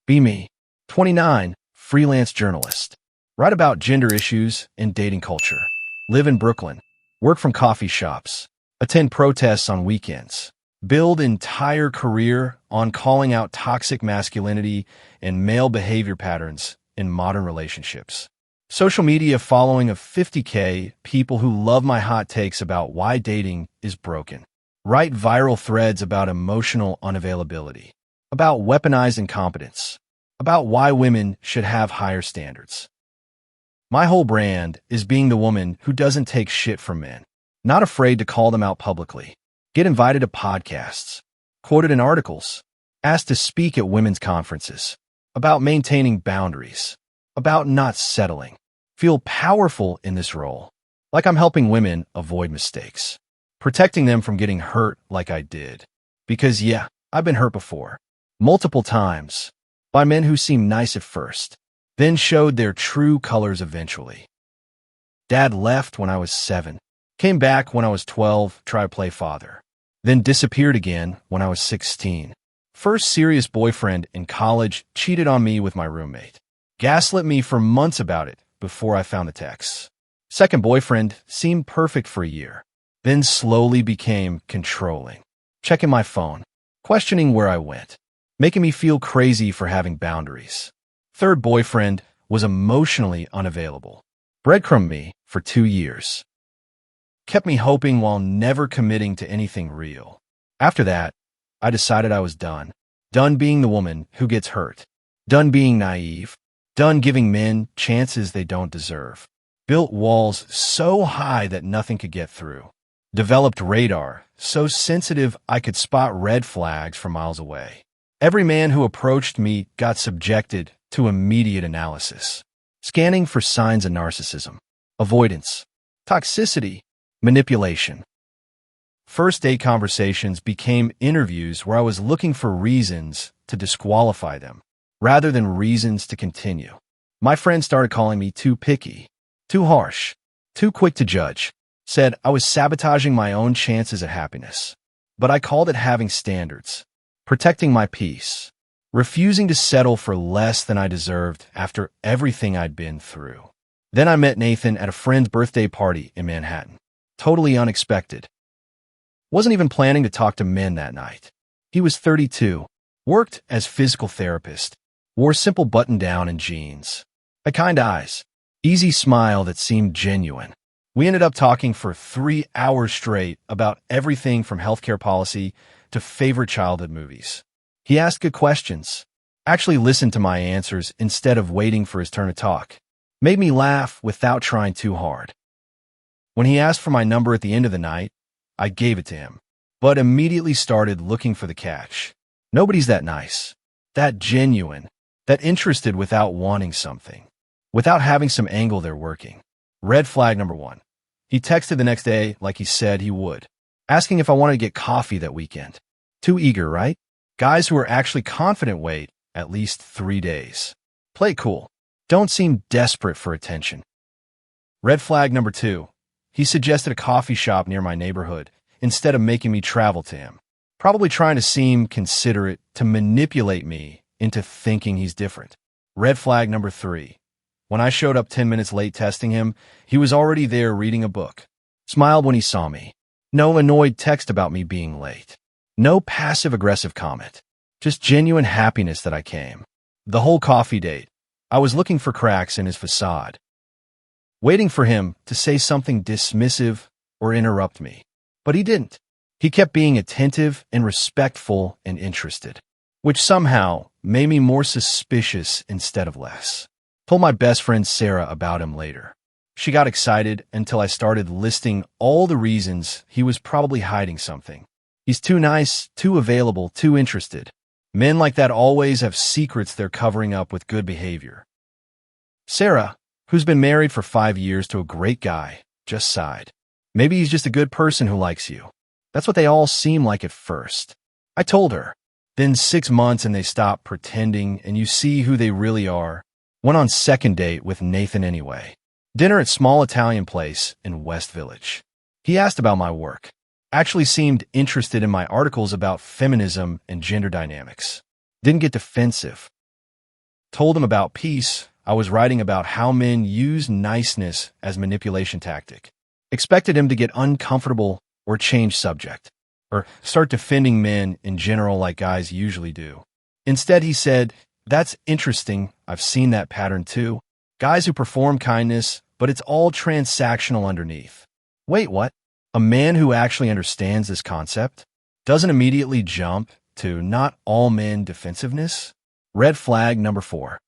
Be me. 29, freelance journalist. Write about gender issues and dating culture. Live in Brooklyn. Work from coffee shops. Attend protests on weekends. Build entire career on calling out toxic masculinity and male behavior patterns in modern relationships. Social media following of 50K people who love my hot takes about why dating is broken. Write viral threads about emotional unavailability, about weaponized incompetence, about why women should have higher standards. My whole brand is being the woman who doesn't take shit from men, not afraid to call them out publicly, get invited to podcasts, quoted in articles, asked to speak at women's conferences, about maintaining boundaries, about not settling. Feel powerful in this role, like I'm helping women avoid mistakes, protecting them from getting hurt like I did. Because yeah, I've been hurt before, multiple times, by men who seemed nice at first, then showed their true colors eventually. Dad left when I was 7, came back when I was 12, tried to play father, then disappeared again when I was 16. First serious boyfriend in college cheated on me with my roommate. Gaslit me for months about it before I found the texts. Second boyfriend seemed perfect for a year, then slowly became controlling, checking my phone, questioning where I went, making me feel crazy for having boundaries. Third boyfriend was emotionally unavailable, breadcrumbed me for 2 years, kept me hoping while never committing to anything real. After that, I decided I was done. Done being the woman who gets hurt. Done being naive. Done giving men chances they don't deserve. Built walls so high that nothing could get through. Developed radar so sensitive I could spot red flags from miles away. Every man who approached me got subjected to immediate analysis, scanning for signs of narcissism, avoidance, toxicity, manipulation. First date conversations became interviews where I was looking for reasons to disqualify them, rather than reasons to continue. My friends started calling me too picky, too harsh, too quick to judge, said I was sabotaging my own chances at happiness. But I called it having standards, protecting my peace, refusing to settle for less than I deserved after everything I'd been through. Then I met Nathan at a friend's birthday party in Manhattan. Totally unexpected. Wasn't even planning to talk to men that night. He was 32, worked as physical therapist, wore simple button-down and jeans. Had kind eyes, easy smile that seemed genuine. We ended up talking for 3 hours straight about everything from healthcare policy to favorite childhood movies. He asked good questions, actually listened to my answers instead of waiting for his turn to talk. Made me laugh without trying too hard. When he asked for my number at the end of the night, I gave it to him, but immediately started looking for the catch. Nobody's that nice, that genuine, that interested without wanting something, without having some angle they're working. Red flag number 1. He texted the next day like he said he would, asking if I wanted to get coffee that weekend. Too eager, right? Guys who are actually confident wait at least 3 days. Play cool. Don't seem desperate for attention. Red flag number 2. He suggested a coffee shop near my neighborhood instead of making me travel to him, probably trying to seem considerate to manipulate me into thinking he's different. Red flag number 3. When I showed up 10 minutes late testing him, he was already there reading a book. Smiled when he saw me. No annoyed text about me being late. No passive-aggressive comment. Just genuine happiness that I came. The whole coffee date, I was looking for cracks in his facade, waiting for him to say something dismissive or interrupt me. But he didn't. He kept being attentive and respectful and interested, which somehow made me more suspicious instead of less. Told my best friend Sarah about him later. She got excited until I started listing all the reasons he was probably hiding something. He's too nice, too available, too interested. Men like that always have secrets they're covering up with good behavior. Sarah, who's been married for 5 years to a great guy, just sighed. Maybe he's just a good person who likes you. That's what they all seem like at first. I told her. Then 6 months and they stop pretending and you see who they really are. Went on second date with Nathan anyway. Dinner at small Italian place in West Village. He asked about my work. Actually seemed interested in my articles about feminism and gender dynamics. Didn't get defensive. Told him about peace. I was writing about how men use niceness as manipulation tactic. Expected him to get uncomfortable or change subject, or start defending men in general like guys usually do. Instead, he said, "That's interesting. I've seen that pattern too. Guys who perform kindness, but it's all transactional underneath." Wait, what? A man who actually understands this concept doesn't immediately jump to not all men defensiveness? Red flag number 4.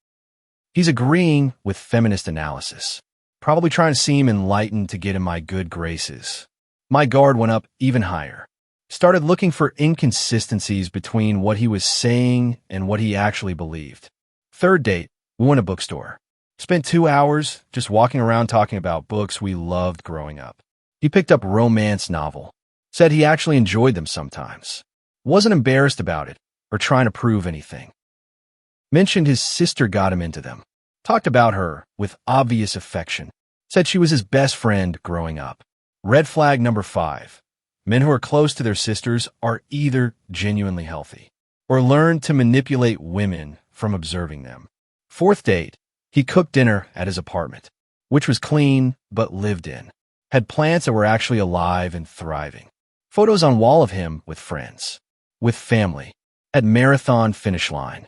He's agreeing with feminist analysis, probably trying to seem enlightened to get in my good graces. My guard went up even higher. Started looking for inconsistencies between what he was saying and what he actually believed. Third date, we went to a bookstore. Spent 2 hours just walking around talking about books we loved growing up. He picked up a romance novel. Said he actually enjoyed them sometimes. Wasn't embarrassed about it or trying to prove anything. Mentioned his sister got him into them. Talked about her with obvious affection. Said she was his best friend growing up. Red flag number 5. Men who are close to their sisters are either genuinely healthy or learn to manipulate women from observing them. Fourth date, he cooked dinner at his apartment, which was clean but lived in. Had plants that were actually alive and thriving. Photos on wall of him with friends, with family, at marathon finish line.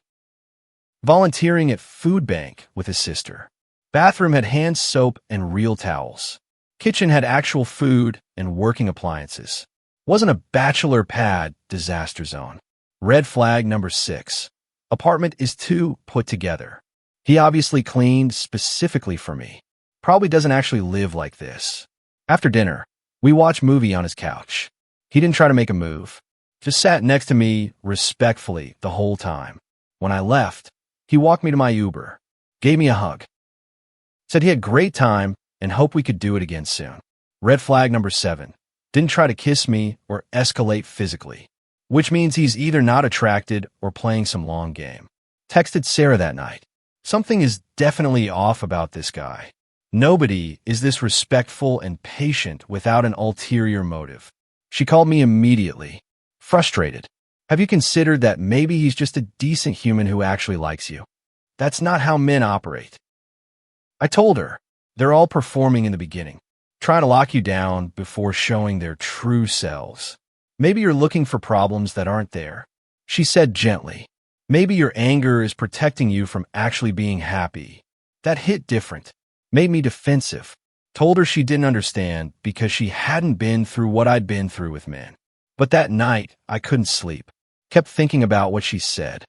Volunteering at food bank with his sister. Bathroom had hand soap and real towels. Kitchen had actual food and working appliances. Wasn't a bachelor pad disaster zone. Red flag number 6. Apartment is too put together. He obviously cleaned specifically for me. Probably doesn't actually live like this. After dinner, we watched movie on his couch. He didn't try to make a move. Just sat next to me respectfully the whole time. When I left, he walked me to my Uber, gave me a hug. Said he had a great time and hoped we could do it again soon. Red flag number 7. Didn't try to kiss me or escalate physically, which means he's either not attracted or playing some long game. Texted Sarah that night. Something is definitely off about this guy. Nobody is this respectful and patient without an ulterior motive. She called me immediately, frustrated. Have you considered that maybe he's just a decent human who actually likes you? That's not how men operate. I told her, they're all performing in the beginning, trying to lock you down before showing their true selves. Maybe you're looking for problems that aren't there. She said gently, maybe your anger is protecting you from actually being happy. That hit different. Made me defensive. Told her she didn't understand because she hadn't been through what I'd been through with men. But that night, I couldn't sleep. Kept thinking about what she said.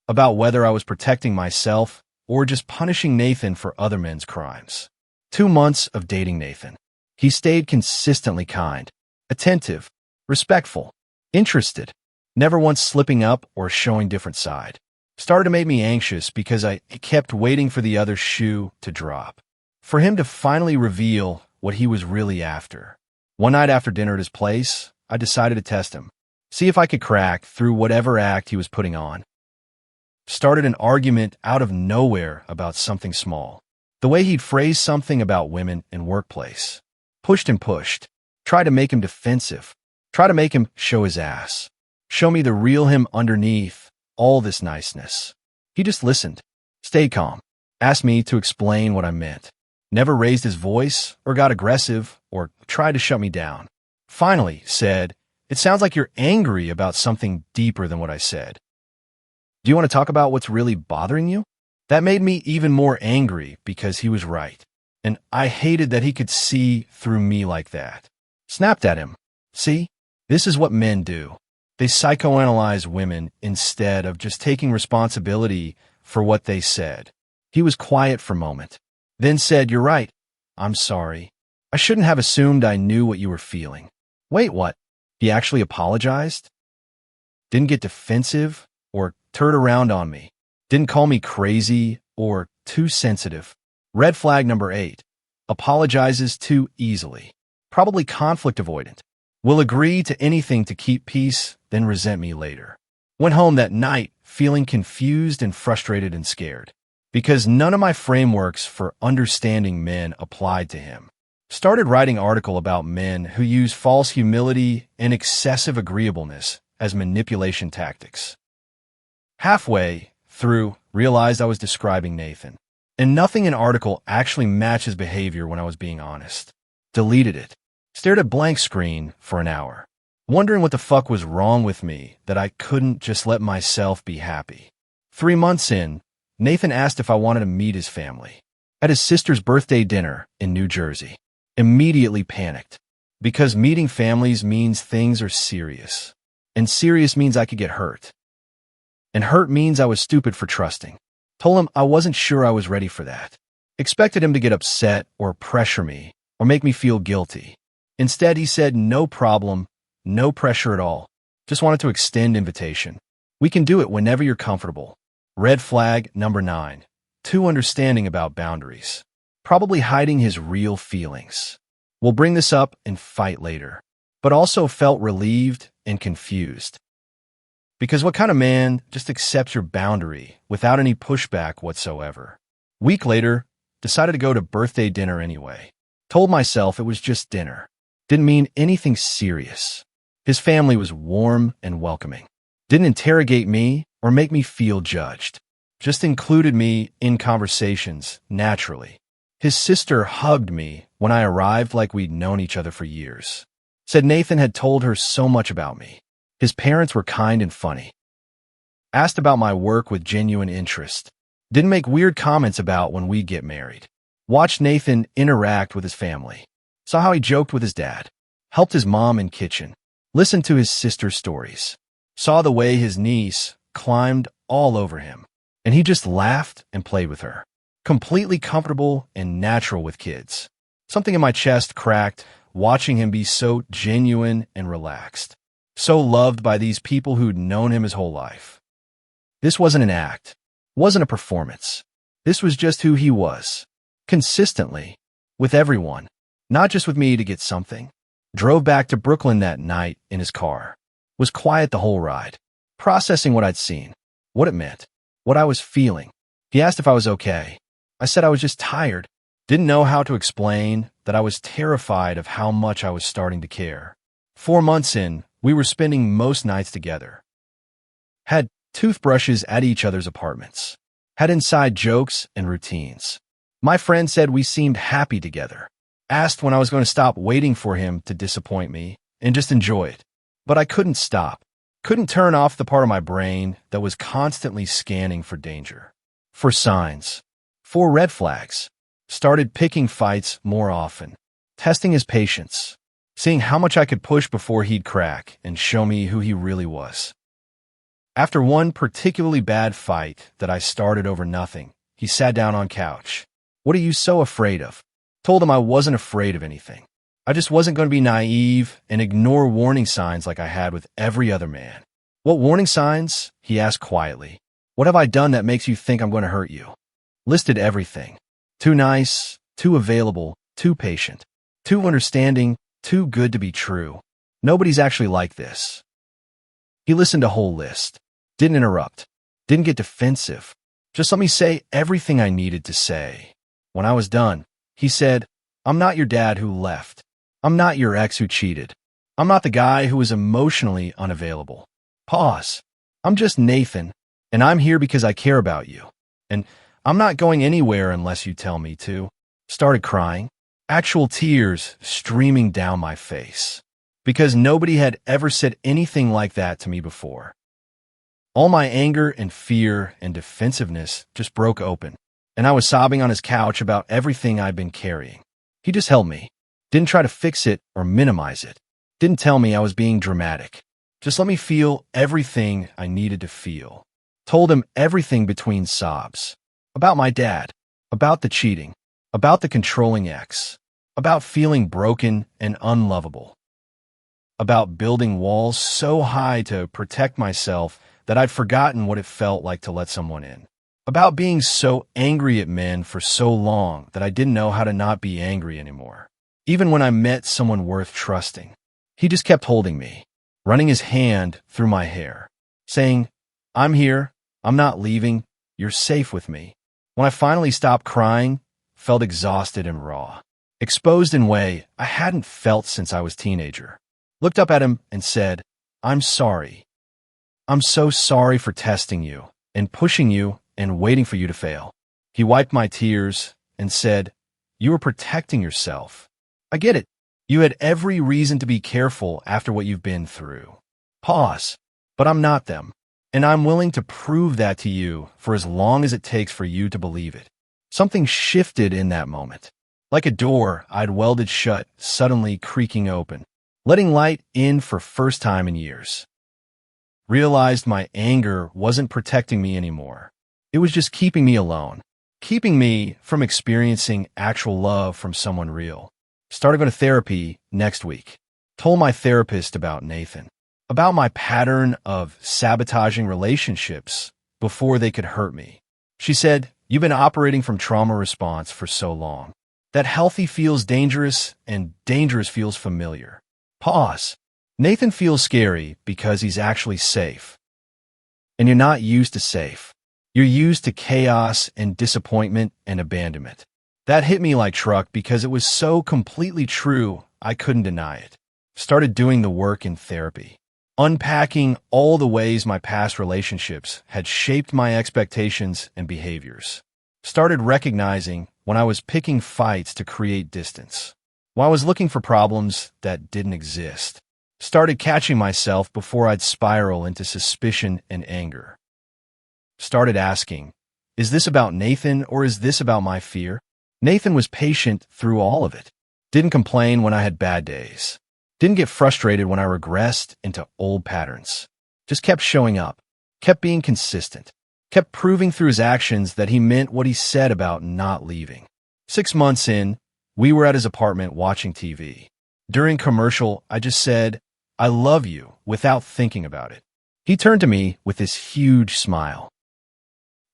About whether I was protecting myself or just punishing Nathan for other men's crimes. 2 months of dating Nathan. He stayed consistently kind, attentive, respectful, interested, never once slipping up or showing different side. Started to make me anxious because I kept waiting for the other shoe to drop. For him to finally reveal what he was really after. One night after dinner at his place, I decided to test him. See if I could crack through whatever act he was putting on. Started an argument out of nowhere about something small. The way he'd phrase something about women in workplace. Pushed and pushed. Tried to make him defensive. Tried to make him show his ass. Show me the real him underneath all this niceness. He just listened, stayed calm, asked me to explain what I meant. Never raised his voice or got aggressive or tried to shut me down. Finally said, "It sounds like you're angry about something deeper than what I said. Do you want to talk about what's really bothering you?" That made me even more angry because he was right. And I hated that he could see through me like that. Snapped at him. See, this is what men do. They psychoanalyze women instead of just taking responsibility for what they said. He was quiet for a moment, then said, "You're right. I'm sorry. I shouldn't have assumed I knew what you were feeling." Wait, what? He actually apologized? Didn't get defensive or turn around on me. Didn't call me crazy or too sensitive. Red flag number 8. Apologizes too easily. Probably conflict avoidant. Will agree to anything to keep peace, then resent me later. Went home that night feeling confused and frustrated and scared because none of my frameworks for understanding men applied to him. Started writing an article about men who use false humility and excessive agreeableness as manipulation tactics. Halfway through, realized I was describing Nathan. And nothing in article actually matched his behavior when I was being honest. Deleted it. Stared at blank screen for an hour. Wondering what the fuck was wrong with me that I couldn't just let myself be happy. 3 months in, Nathan asked if I wanted to meet his family. At his sister's birthday dinner in New Jersey. Immediately panicked. Because meeting families means things are serious. And serious means I could get hurt. And hurt means I was stupid for trusting. Told him I wasn't sure I was ready for that. Expected him to get upset or pressure me or make me feel guilty. Instead, he said no problem, no pressure at all. Just wanted to extend invitation. We can do it whenever you're comfortable. Red flag number 9. Too understanding about boundaries. Probably hiding his real feelings. We'll bring this up and fight later. But also felt relieved and confused. Because what kind of man just accepts your boundary without any pushback whatsoever? Week later, decided to go to birthday dinner anyway. Told myself it was just dinner. Didn't mean anything serious. His family was warm and welcoming. Didn't interrogate me or make me feel judged. Just included me in conversations naturally. His sister hugged me when I arrived like we'd known each other for years. Said Nathan had told her so much about me. His parents were kind and funny. Asked about my work with genuine interest. Didn't make weird comments about when we get married. Watched Nathan interact with his family. Saw how he joked with his dad. Helped his mom in kitchen. Listened to his sister's stories. Saw the way his niece climbed all over him. And he just laughed and played with her. Completely comfortable and natural with kids. Something in my chest cracked, watching him be so genuine and relaxed. So loved by these people who'd known him his whole life. This wasn't an act. Wasn't a performance. This was just who he was. Consistently. With everyone. Not just with me to get something. Drove back to Brooklyn that night in his car. Was quiet the whole ride. Processing what I'd seen. What it meant. What I was feeling. He asked if I was okay. I said I was just tired. Didn't know how to explain that I was terrified of how much I was starting to care. 4 months in, we were spending most nights together. Had toothbrushes at each other's apartments. Had inside jokes and routines. My friend said we seemed happy together. Asked when I was going to stop waiting for him to disappoint me and just enjoy it. But I couldn't stop. Couldn't turn off the part of my brain that was constantly scanning for danger. For signs. For red flags. Started picking fights more often. Testing his patience. Seeing how much I could push before he'd crack and show me who he really was. After one particularly bad fight that I started over nothing, he sat down on couch. What are you so afraid of? Told him I wasn't afraid of anything. I just wasn't going to be naive and ignore warning signs like I had with every other man. What warning signs? He asked quietly. What have I done that makes you think I'm going to hurt you? Listed everything. Too nice, too available, too patient, too understanding, too good to be true. Nobody's actually like this. He listened a whole list. Didn't interrupt. Didn't get defensive. Just let me say everything I needed to say. When I was done, he said, I'm not your dad who left. I'm not your ex who cheated. I'm not the guy who was emotionally unavailable. Pause. I'm just Nathan, and I'm here because I care about you. And I'm not going anywhere unless you tell me to. Started crying. Actual tears streaming down my face. Because nobody had ever said anything like that to me before. All my anger and fear and defensiveness just broke open, and I was sobbing on his couch about everything I'd been carrying. He just held me. Didn't try to fix it or minimize it. Didn't tell me I was being dramatic. Just let me feel everything I needed to feel. Told him everything between sobs. About my dad. About the cheating. About the controlling ex. About feeling broken and unlovable. About building walls so high to protect myself that I'd forgotten what it felt like to let someone in. About being so angry at men for so long that I didn't know how to not be angry anymore. Even when I met someone worth trusting. He just kept holding me, running his hand through my hair, saying, I'm here, I'm not leaving, you're safe with me. When I finally stopped crying, felt exhausted and raw. Exposed in a way I hadn't felt since I was a teenager. Looked up at him and said, I'm sorry. I'm so sorry for testing you, and pushing you and waiting for you to fail. He wiped my tears and said, "You were protecting yourself. I get it. You had every reason to be careful after what you've been through." Pause. But I'm not them. And I'm willing to prove that to you for as long as it takes for you to believe it. Something shifted in that moment. Like a door I'd welded shut, suddenly creaking open, letting light in for first time in years. Realized my anger wasn't protecting me anymore. It was just keeping me alone, keeping me from experiencing actual love from someone real. Started going to therapy next week. Told my therapist about Nathan, about my pattern of sabotaging relationships before they could hurt me. She said, "You've been operating from trauma response for so long that healthy feels dangerous and dangerous feels familiar." Pause. Nathan feels scary because he's actually safe. And you're not used to safe. You're used to chaos and disappointment and abandonment. That hit me like truck because it was so completely true I couldn't deny it. Started doing the work in therapy, unpacking all the ways my past relationships had shaped my expectations and behaviors. Started recognizing when I was picking fights to create distance, when I was looking for problems that didn't exist. Started catching myself before I'd spiral into suspicion and anger. Started asking, is this about Nathan or is this about my fear? Nathan was patient through all of it. Didn't complain when I had bad days. Didn't get frustrated when I regressed into old patterns. Just kept showing up, kept being consistent, kept proving through his actions that he meant what he said about not leaving. 6 months in, we were at his apartment watching TV. During commercial, I just said, "I love you," without thinking about it. He turned to me with this huge smile.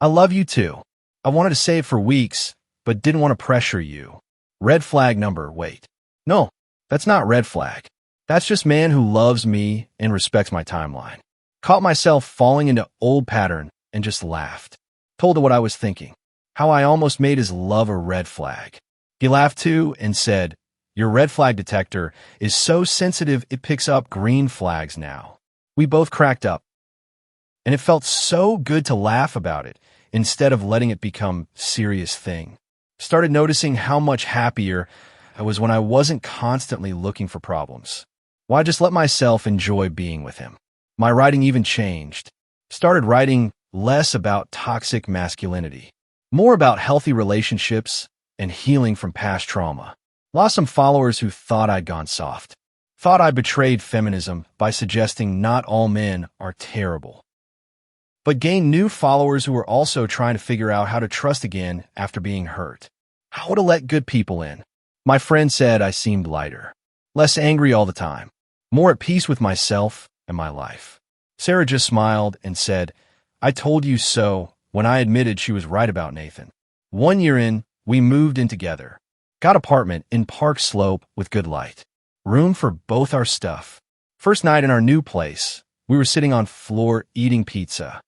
"I love you too. I wanted to say it for weeks, but didn't want to pressure you." Red flag number, wait. No, that's not red flag. That's just man who loves me and respects my timeline. Caught myself falling into old pattern and just laughed. Told him what I was thinking, how I almost made his love a red flag. He laughed too and said, "Your red flag detector is so sensitive it picks up green flags now." We both cracked up. And it felt so good to laugh about it instead of letting it become a serious thing. Started noticing how much happier I was when I wasn't constantly looking for problems. Why just let myself enjoy being with him? My writing even changed. Started writing less about toxic masculinity, more about healthy relationships and healing from past trauma. Lost some followers who thought I'd gone soft. Thought I betrayed feminism by suggesting not all men are terrible. But gained new followers who were also trying to figure out how to trust again after being hurt. How to let good people in. My friend said I seemed lighter, less angry all the time, more at peace with myself and my life. Sarah just smiled and said, "I told you so," when I admitted she was right about Nathan. 1 year in, we moved in together. Got apartment in Park Slope with good light. Room for both our stuff. First night in our new place, we were sitting on floor eating pizza.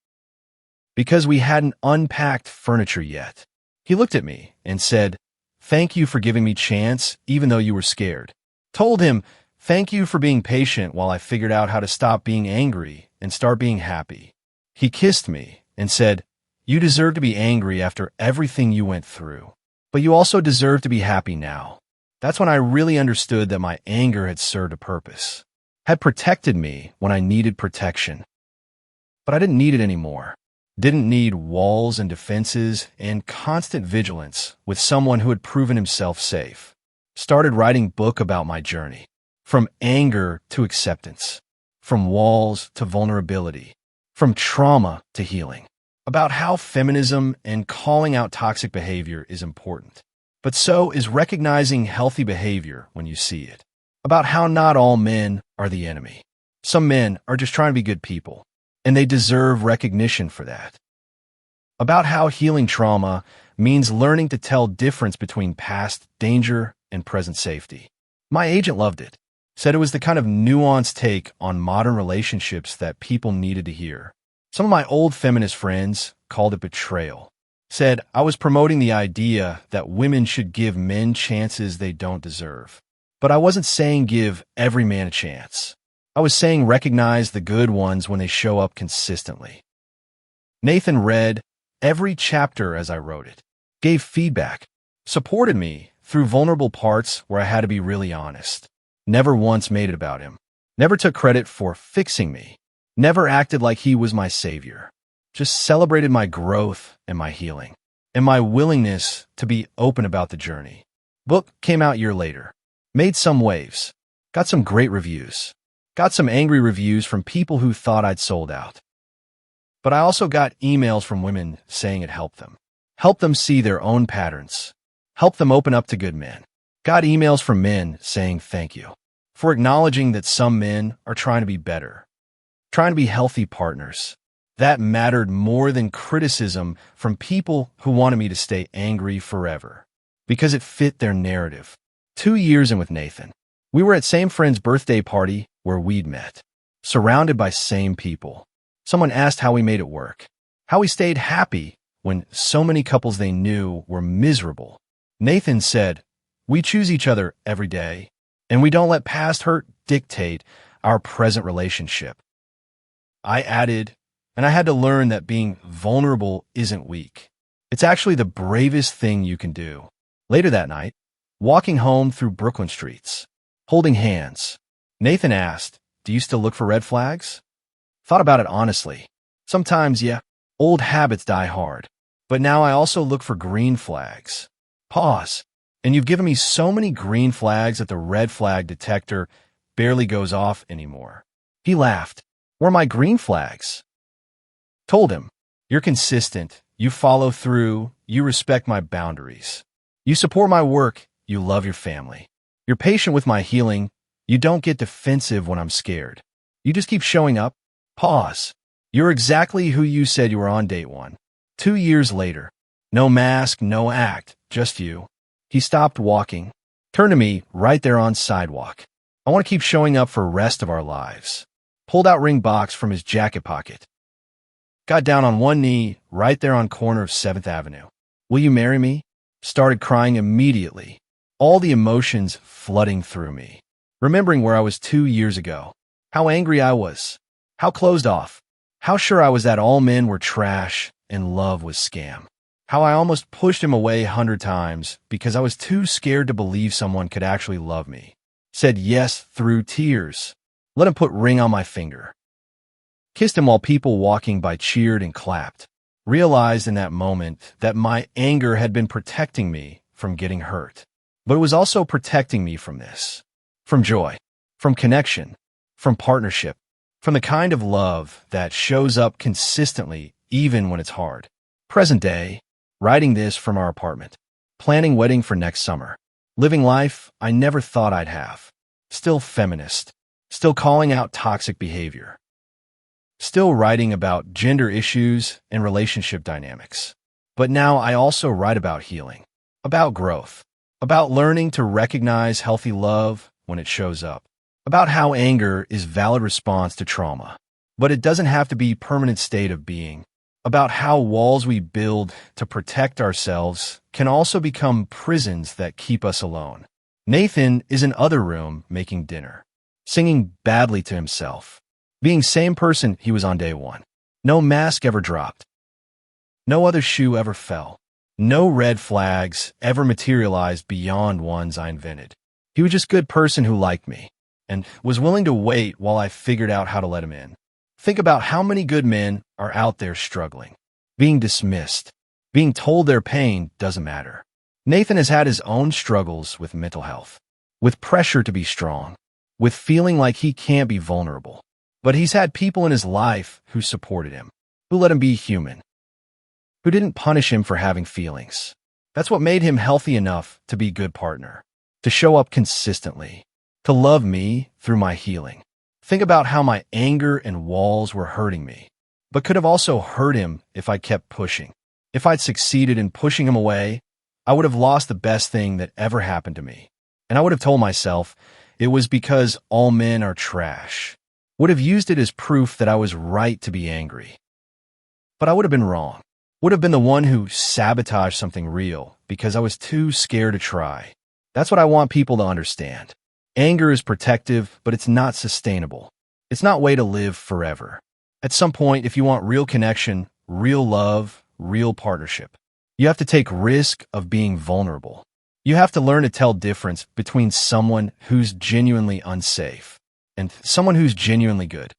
Because we hadn't unpacked furniture yet. He looked at me and said, "Thank you for giving me chance, even though you were scared." Told him, "Thank you for being patient while I figured out how to stop being angry and start being happy." He kissed me and said, "You deserve to be angry after everything you went through, but you also deserve to be happy now." That's when I really understood that my anger had served a purpose, had protected me when I needed protection. But I didn't need it anymore. Didn't need walls and defenses and constant vigilance with someone who had proven himself safe. Started writing a book about my journey, from anger to acceptance, from walls to vulnerability, from trauma to healing, about how feminism and calling out toxic behavior is important. But so is recognizing healthy behavior when you see it. About how not all men are the enemy. Some men are just trying to be good people, and they deserve recognition for that. About how healing trauma means learning to tell difference between past danger and present safety. My agent loved it. Said it was the kind of nuanced take on modern relationships that people needed to hear. Some of my old feminist friends called it betrayal. Said I was promoting the idea that women should give men chances they don't deserve. But I wasn't saying give every man a chance. I was saying recognize the good ones when they show up consistently. Nathan read every chapter as I wrote it, gave feedback, supported me through vulnerable parts where I had to be really honest. Never once made it about him. Never took credit for fixing me. Never acted like he was my savior. Just celebrated my growth and my healing, and my willingness to be open about the journey. Book came out a year later. Made some waves. Got some great reviews. Got some angry reviews from people who thought I'd sold out. But I also got emails from women saying it helped them. Helped them see their own patterns. Helped them open up to good men. Got emails from men saying thank you for acknowledging that some men are trying to be better, trying to be healthy partners. That mattered more than criticism from people who wanted me to stay angry forever, because it fit their narrative. 2 years in with Nathan. We were at same friend's birthday party where we'd met, surrounded by same people. Someone asked how we made it work, how we stayed happy when so many couples they knew were miserable. Nathan said, "We choose each other every day, and we don't let past hurt dictate our present relationship." I added, and I had to learn that being vulnerable isn't weak. It's actually the bravest thing you can do. Later that night, walking home through Brooklyn streets, holding hands, Nathan asked, "Do you still look for red flags?" Thought about it honestly. Sometimes, yeah, old habits die hard. But now I also look for green flags. Pause. And you've given me so many green flags that the red flag detector barely goes off anymore. He laughed. "Where are my green flags?" Told him, "You're consistent. You follow through. You respect my boundaries. You support my work. You love your family. You're patient with my healing. You don't get defensive when I'm scared. You just keep showing up." Pause. "You're exactly who you said you were on date one." 2 years later. No mask, no act, just you. He stopped walking, turned to me right there on sidewalk. "I want to keep showing up for the rest of our lives." Pulled out ring box from his jacket pocket. Got down on one knee right there on corner of 7th Avenue. "Will you marry me?" Started crying immediately. All the emotions flooding through me. Remembering where I was 2 years ago. How angry I was. How closed off. How sure I was that all men were trash and love was scam. How I almost pushed him away 100 times because I was too scared to believe someone could actually love me. Said yes through tears. Let him put ring on my finger. Kissed him while people walking by cheered and clapped. Realized in that moment that my anger had been protecting me from getting hurt. But it was also protecting me from this. From joy. From connection. From partnership. From the kind of love that shows up consistently even when it's hard. Present day. Writing this from our apartment. Planning wedding for next summer. Living life I never thought I'd have. Still feminist. Still calling out toxic behavior. Still writing about gender issues and relationship dynamics. But now I also write about healing. About growth. About learning to recognize healthy love when it shows up. About how anger is a valid response to trauma. But it doesn't have to be a permanent state of being. About how walls we build to protect ourselves can also become prisons that keep us alone. Nathan is in other room making dinner, singing badly to himself, being same person he was on day one. No mask ever dropped. No other shoe ever fell. No red flags ever materialized beyond ones I invented. He was just a good person who liked me and was willing to wait while I figured out how to let him in. Think about how many good men are out there struggling, being dismissed, being told their pain doesn't matter. Nathan has had his own struggles with mental health, with pressure to be strong, with feeling like he can't be vulnerable. But he's had people in his life who supported him, who let him be human, who didn't punish him for having feelings. That's what made him healthy enough to be a good partner, to show up consistently, to love me through my healing. Think about how my anger and walls were hurting me, but could have also hurt him if I kept pushing. If I'd succeeded in pushing him away, I would have lost the best thing that ever happened to me. And I would have told myself it was because all men are trash. Would have used it as proof that I was right to be angry. But I would have been wrong. Would have been the one who sabotaged something real because I was too scared to try. That's what I want people to understand. Anger is protective, but it's not sustainable. It's not a way to live forever. At some point, if you want real connection, real love, real partnership. You have to take risk of being vulnerable. You have to learn to tell difference between someone who's genuinely unsafe and someone who's genuinely good.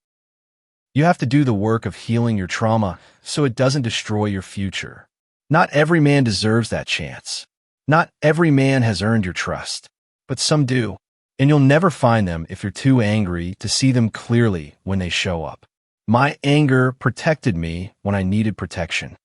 You have to do the work of healing your trauma so it doesn't destroy your future. Not every man deserves that chance. Not every man has earned your trust, but some do, and you'll never find them if you're too angry to see them clearly when they show up. My anger protected me when I needed protection.